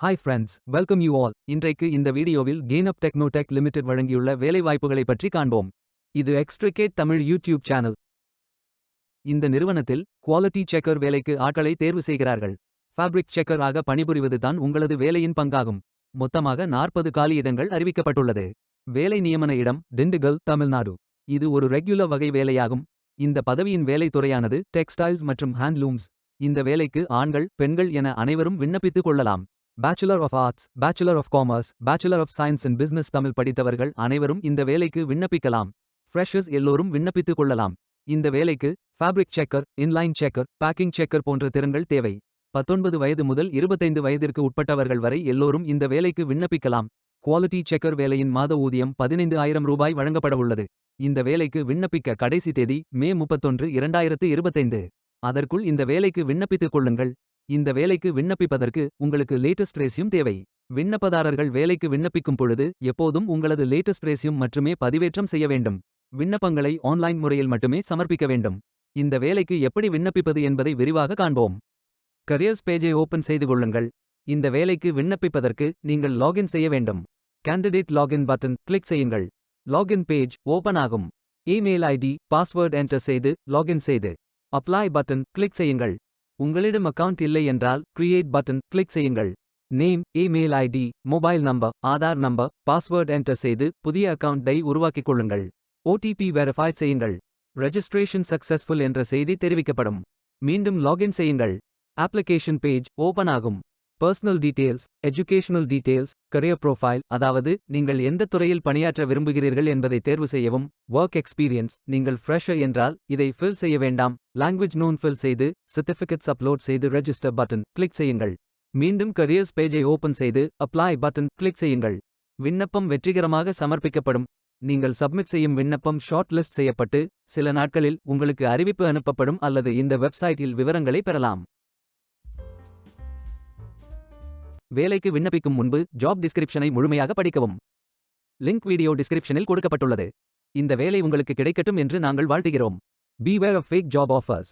Hi friends, welcome you all. இன்றைக்கு இந்த வீடியோவில் கெய்னப் டெக்னோடெக் லிமிடெட் வழங்கியுள்ள வேலைவாய்ப்புகளை பற்றி காண்போம். இது எக்ஸ்ட்ரிகேட் தமிழ் யூடியூப் சேனல். இந்த நிறுவனத்தில் குவாலிட்டி செக்கர் வேலைக்கு ஆட்களை தேர்வு செய்கிறார்கள். ஃபேப்ரிக் செக்கர் ஆக பணிபுரிவது தான் உங்களது வேலையின் பங்காகும். மொத்தமாக 40 காலியிடங்கள் அறிவிக்கப்பட்டுள்ளது. வேலை நியமன இடம் திண்டுக்கல், தமிழ்நாடு. இது ஒரு ரெகுலர் வகை வேலையாகும். இந்த பதவியின் வேலை துறையானது டெக்ஸ்டைல்ஸ் மற்றும் ஹேண்ட்லூம்ஸ். இந்த வேலைக்கு ஆண்கள், பெண்கள் என அனைவரும் விண்ணப்பித்துக் கொள்ளலாம். Bachelor of arts, bachelor of commerce, bachelor of science in business Tamil படித்தவர்கள் அனைவரும் இந்த வேலைக்கு விண்ணப்பிக்கலாம். ஃப்ரெஷர்ஸ் எல்லோரும் விண்ணப்பித்துக் கொள்ளலாம். இந்த வேலைக்கு fabric checker, inline checker, packing checker போன்ற திறன்கள் தேவை. 19 வயது முதல் 25 வயதிற்கு உட்பட்டவர்கள் வரை எல்லோரும் இந்த வேலைக்கு விண்ணப்பிக்கலாம். குவாலிட்டி செக்கர் வேலையின் மாத ஊதியம் 15,000 ரூபாய் வழங்கப்படவுள்ளது. இந்த வேலைக்கு விண்ணப்பிக்க கடைசி தேதி மே 31, 2025. அதற்குள் இந்த வேலைக்கு விண்ணப்பித்துக் கொள்ளுங்கள். இந்த வேலைக்கு விண்ணப்பிப்பதற்கு உங்களுக்கு லேட்டஸ்ட் ரெஸ்யூம் தேவை. விண்ணப்பதாரர்கள் வேலைக்கு விண்ணப்பிக்கும் பொழுது எப்போதும் உங்களது லேட்டஸ்ட் ரெஸ்யூம் மட்டுமே பதிவேற்றம் செய்ய வேண்டும். விண்ணப்பங்களை ஆன்லைன் முறையில் மட்டுமே சமர்ப்பிக்க வேண்டும். இந்த வேலைக்கு எப்படி விண்ணப்பிப்பது என்பதை விரிவாக காண்போம். கரியர்ஸ் பேஜை ஓபன் செய்து கொள்ளுங்கள். இந்த வேலைக்கு விண்ணப்பிப்பதற்கு நீங்கள் லாகின் செய்ய வேண்டும். கேண்டிடேட் லாகின் பட்டன் கிளிக் செய்யுங்கள். லாகின் பேஜ் ஓபன் ஆகும். இமெயில் ஐடி, பாஸ்வேர்ட் என்டர் செய்து லாகின் செய்து அப்ளை பட்டன் கிளிக் செய்யுங்கள். உங்களிடம் அக்கவுண்ட் இல்லை என்றால் கிரியேட் பட்டன் கிளிக் செய்யுங்கள். Name, email ID, mobile number, Aadhaar number, password enter செய்து புதிய அக்கவுண்டை உருவாக்கிக் கொள்ளுங்கள். ஓடிபி வெரிஃபை செய்யுங்கள். ரெஜிஸ்ட்ரேஷன் சக்சஸ்ஃபுல் என்ற செய்தி தெரிவிக்கப்படும். மீண்டும் லாகின் செய்யுங்கள். அப்ளிகேஷன் பேஜ் ஓபன் ஆகும். Personal details, educational details, career profile, அதாவது நீங்கள் எந்த துறையில் பணியாற்ற விரும்புகிறீர்கள் என்பதை தேர்வு செய்யவும். ஒர்க் எக்ஸ்பீரியன்ஸ், நீங்கள் ஃப்ரெஷர் என்றால் இதை ஃபில் செய்ய வேண்டாம். லாங்குவேஜ் நோன் ஃபில் செய்து சர்டிஃபிகேட்ஸ் அப்லோட் செய்து ரெஜிஸ்டர் பட்டன் கிளிக் செய்யுங்கள். மீண்டும் கரியர்ஸ் பேஜை ஓபன் செய்து அப்ளை பட்டன் கிளிக் செய்யுங்கள். விண்ணப்பம் வெற்றிகரமாக சமர்ப்பிக்கப்படும். நீங்கள் சப்மிட் செய்யும் விண்ணப்பம் ஷார்ட் லிஸ்ட் செய்யப்பட்டு சில நாட்களில் உங்களுக்கு அறிவிப்பு அனுப்பப்படும் அல்லது இந்த வெப்சைட்டில் விவரங்களை பெறலாம். வேலைக்கு விண்ணப்பிக்கும் முன்பு ஜாப் டிஸ்கிரிப்ஷனை முழுமையாக படிக்கவும். லிங்க் வீடியோ டிஸ்கிரிப்ஷனில் கொடுக்கப்பட்டுள்ளது. இந்த வேலை உங்களுக்கு கிடைக்கட்டும் என்று நாங்கள் வாழ்த்துகிறோம். Beware of fake job offers.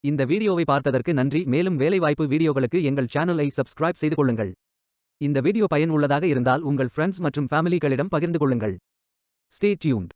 இந்த வீடியோவை பார்த்ததற்கு நன்றி. மேலும் வேலைவாய்ப்பு வீடியோகளுக்கு எங்கள் சேனலை சப்ஸ்கிரைப் செய்து கொள்ளுங்கள். இந்த வீடியோ பயன் உள்ளதாக இருந்தால் உங்கள் ஃப்ரெண்ட்ஸ் மற்றும் ஃபேமிலிகளிடம் பகிர்ந்து கொள்ளுங்கள். Stay tuned.